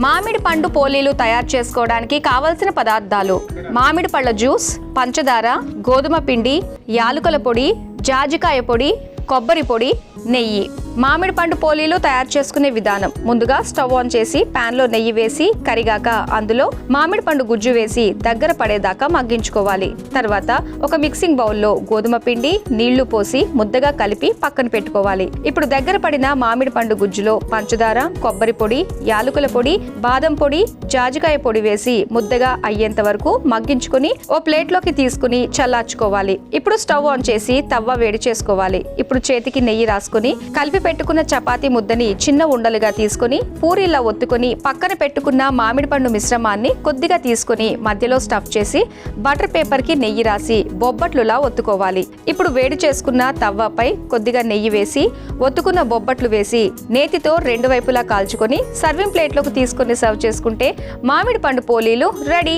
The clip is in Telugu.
మామిడి పండు పోలీలు తయారు చేసుకోవడానికి కావలసిన పదార్థాలు: మామిడి పళ్ళ జ్యూస్, పంచదార, గోధుమ పిండి, యాలకుల పొడి, జాజికాయ పొడి, కొబ్బరి పొడి, నెయ్యి. మామిడి పండు పోలీలు తయారు చేసుకునే విధానం: ముందుగా స్టవ్ ఆన్ చేసి ప్యాన్ లో నెయ్యి వేసి కరిగాక అందులో మామిడి పండు గుజ్జు వేసి దగ్గర పడేదాకా మగ్గించుకోవాలి. తర్వాత ఒక మిక్సింగ్ బౌల్లో గోధుమ పిండి, నీళ్లు పోసి ముద్దగా కలిపి పక్కన పెట్టుకోవాలి. ఇప్పుడు దగ్గర పడిన మామిడి పండు గుజ్జులో పంచదార, కొబ్బరి పొడి, యాలకుల పొడి, బాదం పొడి, జాజికాయ పొడి వేసి ముద్దగా అయ్యేంత వరకు మగ్గించుకుని ఓ ప్లేట్ లోకి తీసుకుని చల్లార్చుకోవాలి. ఇప్పుడు స్టవ్ ఆన్ చేసి తవ్వ వేడి చేసుకోవాలి. ఇప్పుడు చేతికి నెయ్యి రాసుకుని కలిపి పెట్టుకున్న చపాతీ ముద్దని చిన్న ఉండలుగా తీసుకుని పూరీలా ఒత్తుకుని పక్కన పెట్టుకున్న మామిడి పండు మిశ్రమాన్ని కొద్దిగా తీసుకుని మధ్యలో స్టఫ్ చేసి బటర్ పేపర్ కి నెయ్యి రాసి బొబ్బట్లులా ఒత్తుకోవాలి. ఇప్పుడు వేడి చేసుకున్న తవ్వపై కొద్దిగా నెయ్యి వేసి ఒత్తుకున్న బొబ్బట్లు వేసి నేతితో రెండు వైపులా కాల్చుకొని సర్వింగ్ ప్లేట్లోకి తీసుకుని సర్వ్ చేసుకుంటే మామిడి పండు పోలీలు రెడీ.